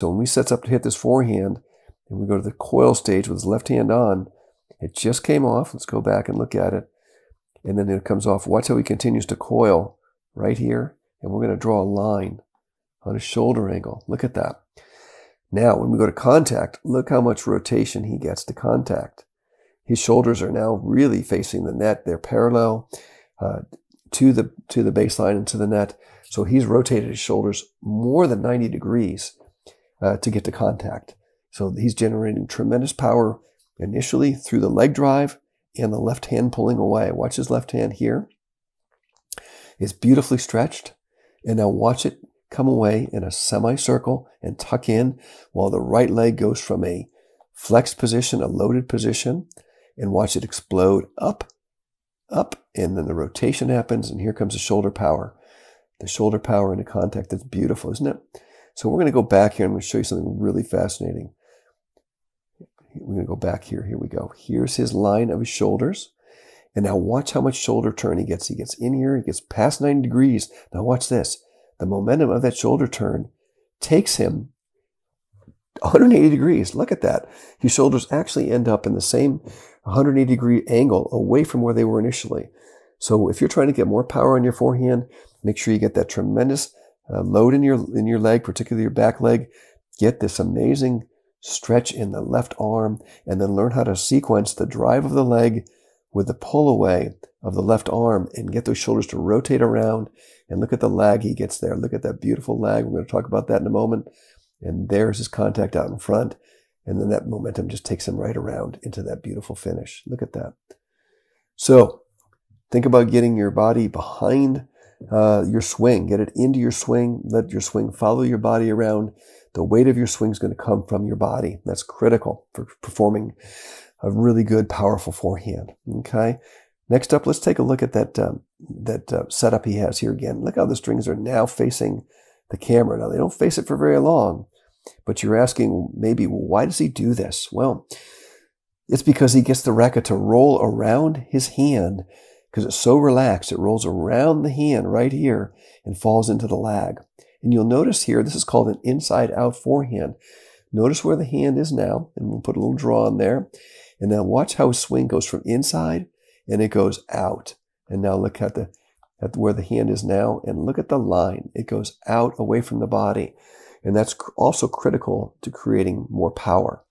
So when he sets up to hit this forehand, and we go to the coil stage with his left hand on, it just came off. Let's go back and look at it. And then it comes off. Watch how he continues to coil right here. And we're going to draw a line on his shoulder angle. Look at that. Now, when we go to contact, look how much rotation he gets to contact. His shoulders are now really facing the net. They're parallel to the baseline and to the net. So he's rotated his shoulders more than 90 degrees to get to contact. So he's generating tremendous power initially through the leg drive and the left hand pulling away. Watch his left hand here. It's beautifully stretched. And now watch it come away in a semicircle and tuck in while the right leg goes from a flexed position, a loaded position, and watch it explode up, and then the rotation happens, and here comes the shoulder power. The shoulder power into contact. That's beautiful, isn't it? So we're going to go back here. I'm going to show you something really fascinating. We're going to go back here. Here we go. Here's his line of his shoulders. And now watch how much shoulder turn he gets. He gets in here. He gets past 90 degrees. Now watch this. The momentum of that shoulder turn takes him 180 degrees. Look at that. His shoulders actually end up in the same 180 degree angle away from where they were initially. So if you're trying to get more power on your forehand, make sure you get that tremendous load in your leg, particularly your back leg. Get this amazing stretch in the left arm, and then learn how to sequence the drive of the leg with the pull away of the left arm, and get those shoulders to rotate around. And look at the lag he gets there. Look at that beautiful lag. We're going to talk about that in a moment. And there's his contact out in front. And then that momentum just takes him right around into that beautiful finish. Look at that. So think about getting your body behind your swing. Get it into your swing. Let your swing follow your body around. The weight of your swing is going to come from your body. That's critical for performing a really good, powerful forehand. Okay. Next up, let's take a look at that setup he has here again. Look how the strings are now facing the camera. Now, they don't face it for very long, but you're asking maybe, why does he do this? Well, it's because he gets the racket to roll around his hand because it's so relaxed. It rolls around the hand right here and falls into the lag. And you'll notice here, this is called an inside-out forehand. Notice where the hand is now, and we'll put a little draw on there. And now watch how his swing goes from inside and it goes out. And now look at where the hand is now, and look at the line. It goes out away from the body. And that's also critical to creating more power.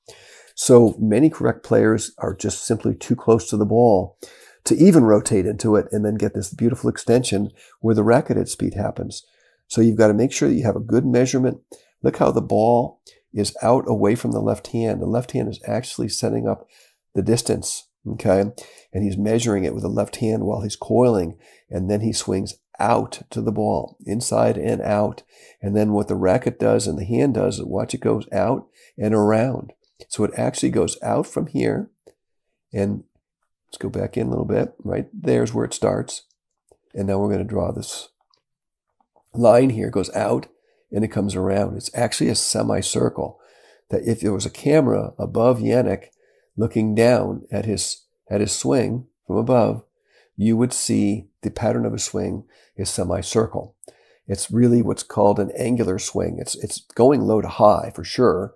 So many correct players are just simply too close to the ball to even rotate into it and then get this beautiful extension where the racket head speed happens. So you've got to make sure that you have a good measurement. Look how the ball is out away from the left hand. The left hand is actually setting up the distance, okay? And he's measuring it with the left hand while he's coiling, and then he swings out to the ball, inside and out. And then what the racket does and the hand does, watch it goes out and around. So it actually goes out from here, and let's go back in a little bit. Right there's where it starts. And now we're going to draw this line here. It goes out and it comes around. It's actually a semicircle that if there was a camera above Yannick looking down at his swing from above, you would see the pattern of his swing is semicircle. It's really what's called an angular swing. It's going low to high for sure,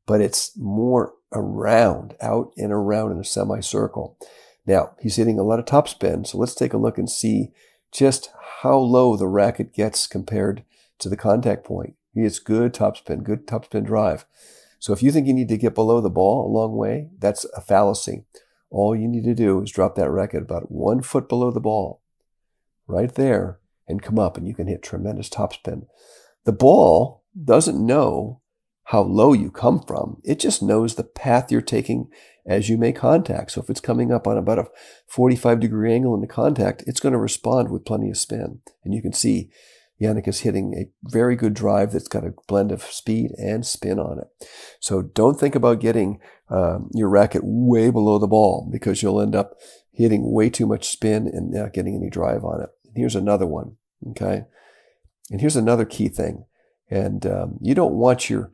but it's more around, out and around in a semicircle. Now, he's hitting a lot of topspin, so let's take a look and see just how low the racket gets compared to the contact point. He hits good topspin drive. So if you think you need to get below the ball a long way, that's a fallacy. All you need to do is drop that racket about 1 foot below the ball, right there, and come up, and you can hit tremendous topspin. The ball doesn't know how low you come from. It just knows the path you're taking as you make contact. So if it's coming up on about a 45-degree angle into contact, it's going to respond with plenty of spin. And you can see Yannick is hitting a very good drive that's got a blend of speed and spin on it. So don't think about getting your racket way below the ball, because you'll end up hitting way too much spin and not getting any drive on it. And here's another one, okay? And here's another key thing. And you don't want your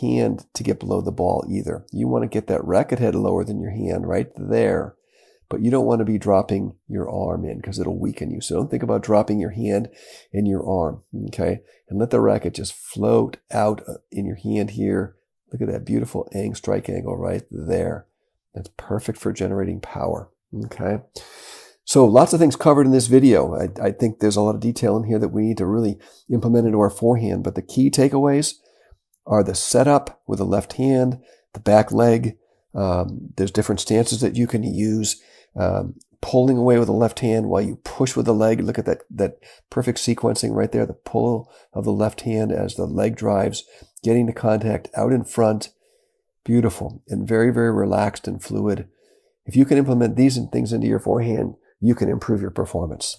hand to get below the ball either. You want to get that racket head lower than your hand right there. but you don't want to be dropping your arm in because it'll weaken you. So don't think about dropping your hand in your arm, okay? And let the racket just float out in your hand here. Look at that beautiful strike angle right there. That's perfect for generating power, okay? So lots of things covered in this video. I think there's a lot of detail in here that we need to really implement into our forehand, but the key takeaways are the setup with the left hand, the back leg. There's different stances that you can use. Pulling away with the left hand while you push with the leg. Look at that perfect sequencing right there. The pull of the left hand as the leg drives, getting the contact out in front. Beautiful and very, very relaxed and fluid. If you can implement these things into your forehand, you can improve your performance.